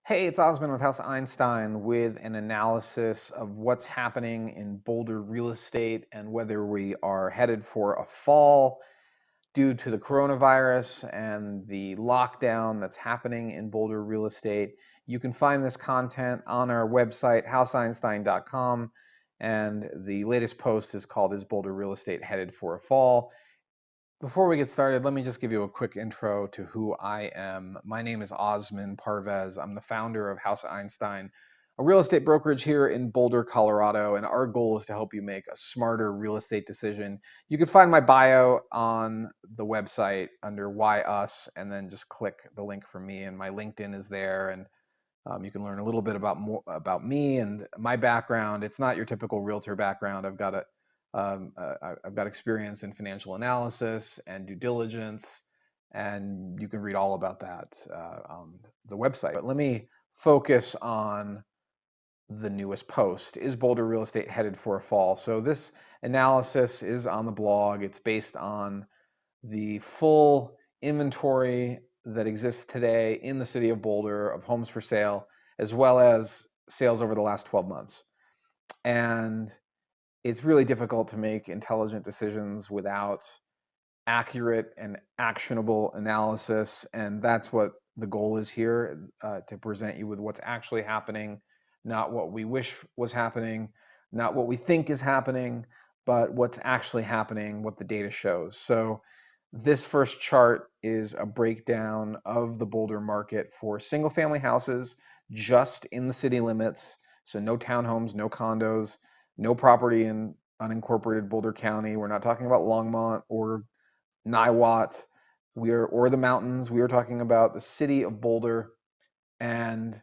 Hey, it's Osman with House Einstein with an analysis of what's happening in Boulder real estate and whether we are headed for a fall due to the coronavirus and the lockdown that's happening in Boulder real estate. You can find this content on our website, houseeinstein.com, and the latest post is called Is Boulder Real Estate Headed for a Fall? Before we get started, let me just give you a quick intro to who I am. My name is Osman Parvez. I'm the founder of House Einstein, a real estate brokerage here in Boulder, Colorado, and our goal is to help you make a smarter real estate decision. You can find my bio on the website under Why Us, and then just click the link for me, and my LinkedIn is there, and you can learn a little bit about me and my background. It's not your typical realtor background. I've got experience in financial analysis and due diligence, and you can read all about that on the website. But let me focus on the newest post. Is Boulder real estate headed for a fall? So this analysis is on the blog. It's based on the full inventory that exists today in the city of Boulder of homes for sale, as well as sales over the last 12 months. And it's really difficult to make intelligent decisions without accurate and actionable analysis. And that's what the goal is here, to present you with what's actually happening, not what we wish was happening, not what we think is happening, but what's actually happening, what the data shows. So this first chart is a breakdown of the Boulder market for single family houses just in the city limits. So no townhomes, no condos, no property in unincorporated Boulder County. We're not talking about Longmont or Niwot, or the mountains. We are talking about the city of Boulder and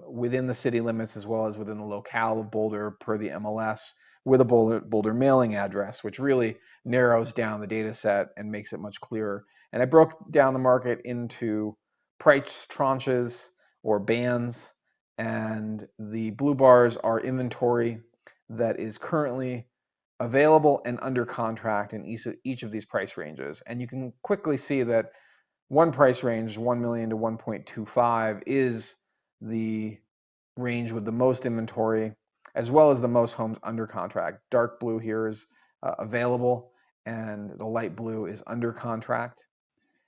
within the city limits as well as within the locale of Boulder per the MLS with a Boulder mailing address, which really narrows down the data set and makes it much clearer. And I broke down the market into price tranches or bands, and the blue bars are inventory that is currently available and under contract in each of these price ranges. And you can quickly see that one price range, 1 million to 1.25, is the range with the most inventory, as well as the most homes under contract. Dark blue here is available, and the light blue is under contract.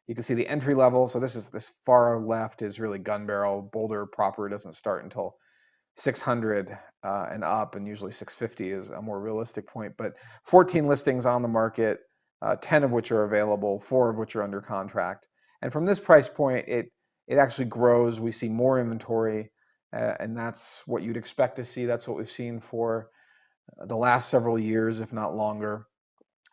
You can see the entry level. So this far left is really gun barrel. Boulder proper doesn't start until 600 and up, and usually 650 is a more realistic point. But 14 listings on the market, 10 of which are available, 4 of which are under contract. And from this price point, it actually grows. We see more inventory, and that's what you'd expect to see. That's what we've seen for the last several years, if not longer.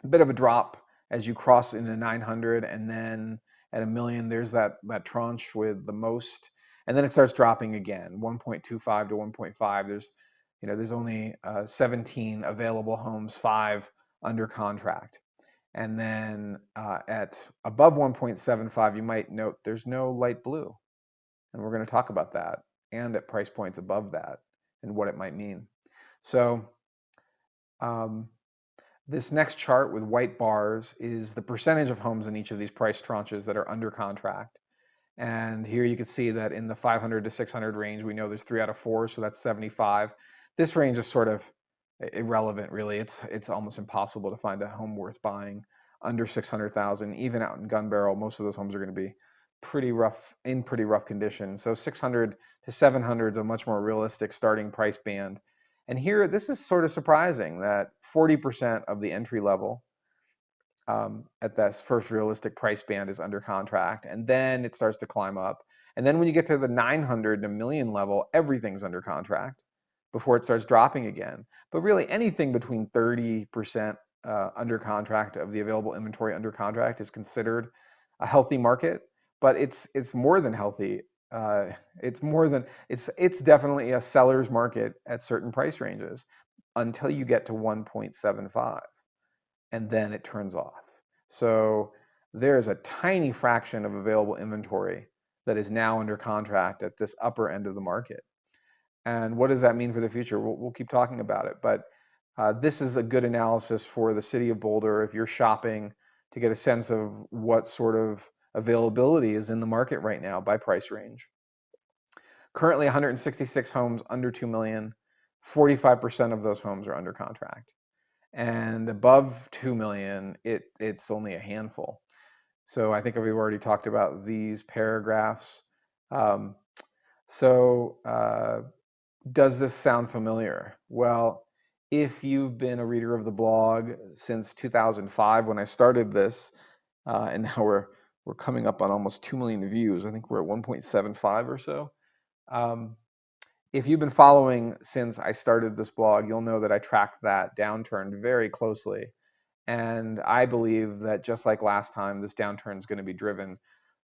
A bit of a drop as you cross into 900, and then at a million, there's that tranche with the most, and then it starts dropping again, 1.25 to 1.5. There's only 17 available homes, 5 under contract. And then at above 1.75, you might note there's no light blue. And we're going to talk about that, and at price points above that and what it might mean. So this next chart with white bars is the percentage of homes in each of these price tranches that are under contract. And here you can see that in the 500 to 600 range, we know there's 3 out of 4, so that's 75. This range is sort of irrelevant, really. It's almost impossible to find a home worth buying under 600,000. Even out in gun barrel, most of those homes are going to be pretty rough condition. So 600 to 700 is a much more realistic starting price band. And here, this is sort of surprising that 40% of the entry level at that first realistic price band is under contract, and then it starts to climb up. And then when you get to the 900 to million level, everything's under contract before it starts dropping again. But really, anything between 30% under contract of the available inventory under contract is considered a healthy market. But it's more than healthy. It's definitely a seller's market at certain price ranges until you get to 1.75, and then it turns off. So there's a tiny fraction of available inventory that is now under contract at this upper end of the market. And what does that mean for the future? We'll keep talking about it. But this is a good analysis for the city of Boulder if you're shopping to get a sense of what sort of availability is in the market right now by price range. Currently 166 homes under 2 million. 45% of those homes are under contract. And above 2 million, it's only a handful. So I think we've already talked about these paragraphs. Um, so does this sound familiar? Well, if you've been a reader of the blog since 2005 when I started this, and now we're coming up on almost 2 million views. I think we're at 1.75 or so. Um, if you've been following since I started this blog, you'll know that I tracked that downturn very closely. And I believe that just like last time, this downturn is going to be driven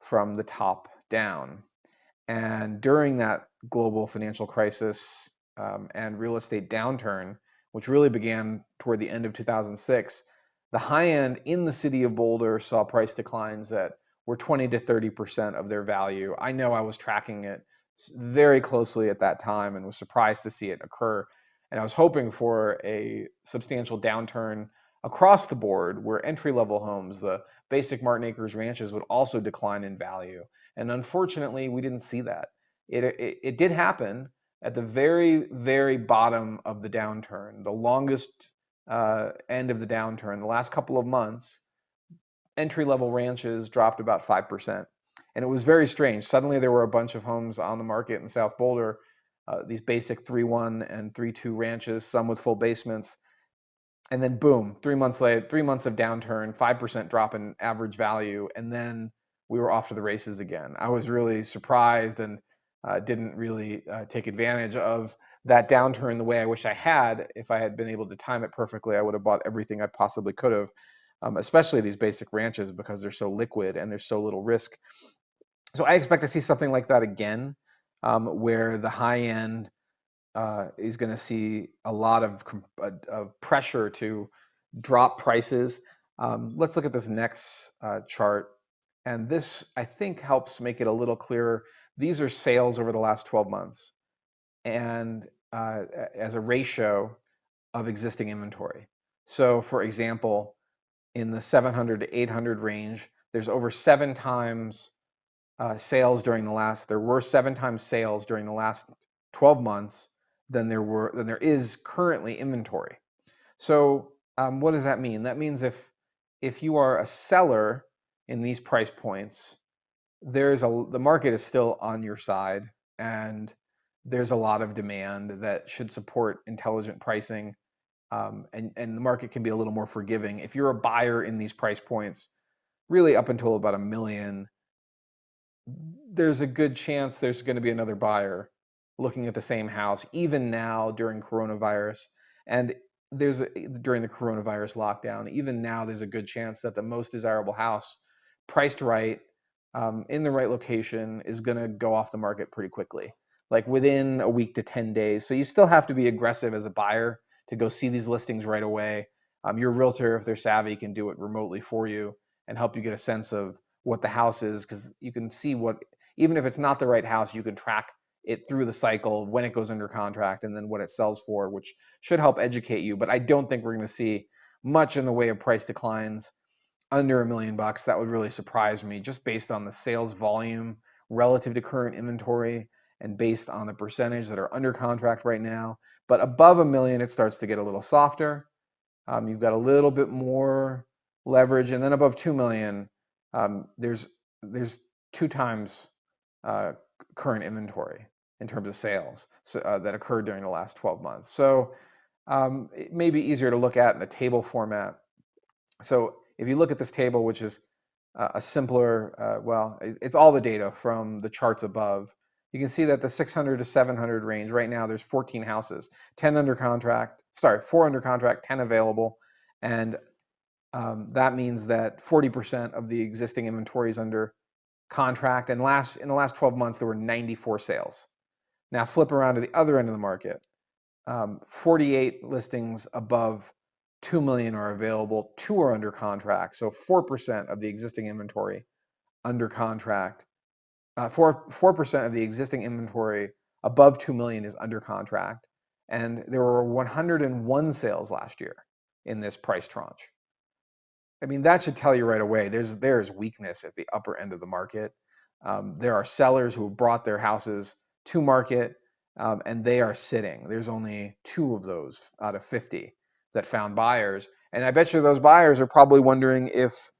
from the top down. And during that global financial crisis and real estate downturn, which really began toward the end of 2006, the high end in the city of Boulder saw price declines that were 20 to 30% of their value. I know I was tracking it very closely at that time and was surprised to see it occur. And I was hoping for a substantial downturn across the board where entry-level homes, the basic Martin Acres ranches, would also decline in value. And unfortunately, we didn't see that. It did happen at the very, very bottom of the downturn, the longest end of the downturn. The last couple of months, entry-level ranches dropped about 5%. And it was very strange. Suddenly, there were a bunch of homes on the market in South Boulder, these basic 3-1 and 3-2 ranches, some with full basements. And then boom, 3 months later, 3 months of downturn, 5% drop in average value, and then we were off to the races again. I was really surprised and didn't really take advantage of that downturn the way I wish I had. If I had been able to time it perfectly, I would have bought everything I possibly could have, especially these basic ranches because they're so liquid and there's so little risk. So I expect to see something like that again, where the high end is going to see a lot of pressure to drop prices. Let's look at this next chart. And this, I think, helps make it a little clearer. These are sales over the last 12 months and as a ratio of existing inventory. So, for example, in the 700 to 800 range, there's over 7 times sales during the last. There were 7 times sales during the last 12 months than there is currently inventory. So what does that mean? That means if you are a seller in these price points, the market is still on your side, and there's a lot of demand that should support intelligent pricing, and the market can be a little more forgiving. If you're a buyer in these price points, really up until about $1 million, there's a good chance there's going to be another buyer looking at the same house, even now during coronavirus. And during the coronavirus lockdown, even now, there's a good chance that the most desirable house, priced right, in the right location, is going to go off the market pretty quickly, like within a week to 10 days. So you still have to be aggressive as a buyer to go see these listings right away. Your realtor, if they're savvy, can do it remotely for you and help you get a sense of what the house is, because you can see even if it's not the right house, you can track it through the cycle, when it goes under contract, and then what it sells for, which should help educate you. But I don't think we're going to see much in the way of price declines under $1 million. That would really surprise me, just based on the sales volume relative to current inventory and based on the percentage that are under contract right now. But above $1 million, it starts to get a little softer. You've got a little bit more leverage, and then above $2 million, there's 2 times current inventory in terms of sales that occurred during the last 12 months. So it may be easier to look at in a table format. So if you look at this table, which is a simpler, it's all the data from the charts above. You can see that the 600 to 700 range right now, there's 14 houses, 4 under contract, 10 available, and that means that 40% of the existing inventory is under contract. And in the last 12 months, there were 94 sales. Now flip around to the other end of the market. 48 listings above 2 million are available. 2 are under contract. So 4% of the existing inventory under contract. 4% of the existing inventory above 2 million is under contract. And there were 101 sales last year in this price tranche. I mean, that should tell you right away there's weakness at the upper end of the market. There are sellers who have brought their houses to market, and they are sitting. There's only 2 of those out of 50 that found buyers. And I bet you those buyers are probably wondering if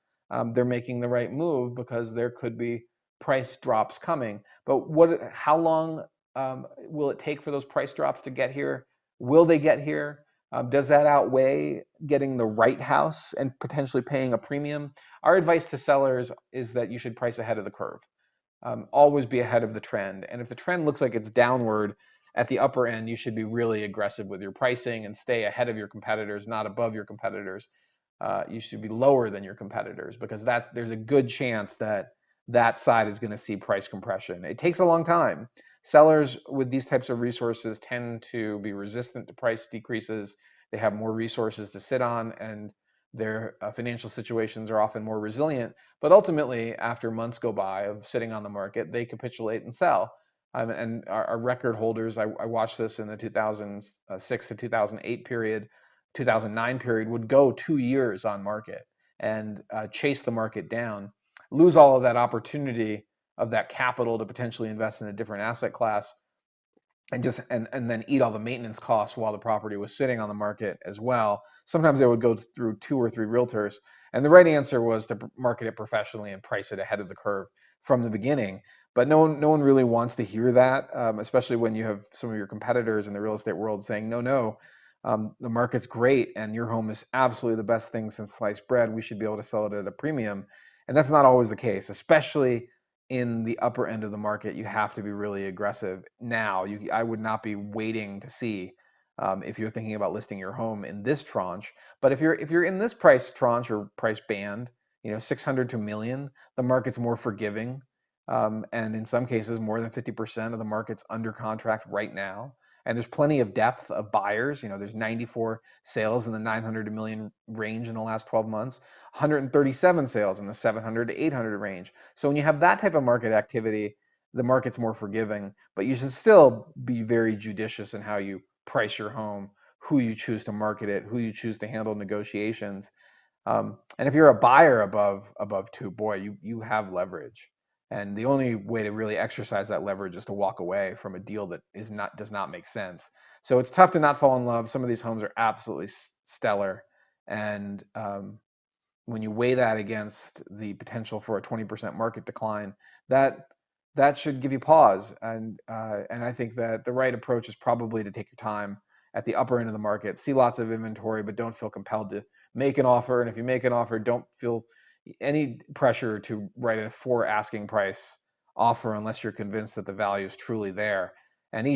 they're making the right move, because there could be price drops coming. But how long will it take for those price drops to get here? Will they get here? Does that outweigh getting the right house and potentially paying a premium? Our advice to sellers is that you should price ahead of the curve. Always be ahead of the trend. And if the trend looks like it's downward at the upper end, you should be really aggressive with your pricing and stay ahead of your competitors, not above your competitors. You should be lower than your competitors, because there's a good chance that that side is going to see price compression. It takes a long time. Sellers with these types of resources tend to be resistant to price decreases. They have more resources to sit on, and their financial situations are often more resilient. But ultimately, after months go by of sitting on the market, they capitulate and sell. And our record holders, I watched this in the 2006 to 2008 period, 2009 period, would go 2 years on market and chase the market down, lose all of that opportunity of that capital to potentially invest in a different asset class, and then eat all the maintenance costs while the property was sitting on the market as well. Sometimes they would go through 2 or 3 realtors, and the right answer was to market it professionally and price it ahead of the curve from the beginning. But no one really wants to hear that, especially when you have some of your competitors in the real estate world saying, no, the market's great and your home is absolutely the best thing since sliced bread. We should be able to sell it at a premium. And that's not always the case, especially in the upper end of the market. You have to be really aggressive now. I would not be waiting to see if you're thinking about listing your home in this tranche. But if you're in this price tranche or price band, 600 to a million, the market's more forgiving, and in some cases more than 50% of the market's under contract right now. And there's plenty of depth of buyers. There's 94 sales in the 900 to million range in the last 12 months, 137 sales in the 700 to 800 range. So when you have that type of market activity, the market's more forgiving, but you should still be very judicious in how you price your home, who you choose to market it, who you choose to handle negotiations. And if you're a buyer above 2, boy, you have leverage. And the only way to really exercise that leverage is to walk away from a deal that does not make sense. So it's tough to not fall in love. Some of these homes are absolutely stellar, and when you weigh that against the potential for a 20% market decline, that should give you pause. And I think that the right approach is probably to take your time at the upper end of the market, see lots of inventory, but don't feel compelled to make an offer. And if you make an offer, don't feel any pressure to write a 4 asking price offer unless you're convinced that the value is truly there. And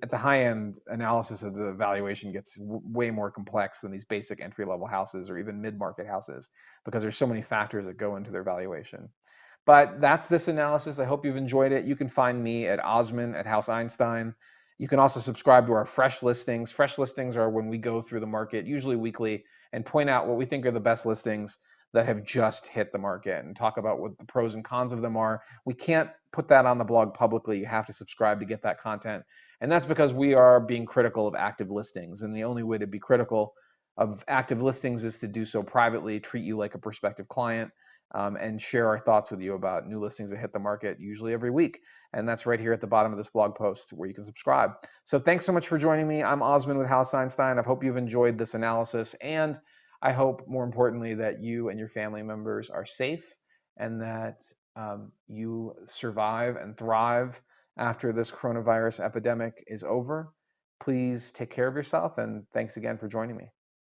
at the high end, analysis of the valuation gets way more complex than these basic entry level houses or even mid market houses, because there's so many factors that go into their valuation. But that's this analysis. I hope you've enjoyed it. You can find me at Osman at House Einstein. You can also subscribe to our fresh listings. Fresh listings are when we go through the market, usually weekly, and point out what we think are the best listings that have just hit the market and talk about what the pros and cons of them are. We can't put that on the blog publicly. You have to subscribe to get that content. And that's because we are being critical of active listings. And the only way to be critical of active listings is to do so privately, treat you like a prospective client, and share our thoughts with you about new listings that hit the market usually every week. And that's right here at the bottom of this blog post where you can subscribe. So thanks so much for joining me. I'm Osman with House Einstein. I hope you've enjoyed this analysis, and I hope, more importantly, that you and your family members are safe, and that you survive and thrive after this coronavirus epidemic is over. Please take care of yourself, and thanks again for joining me.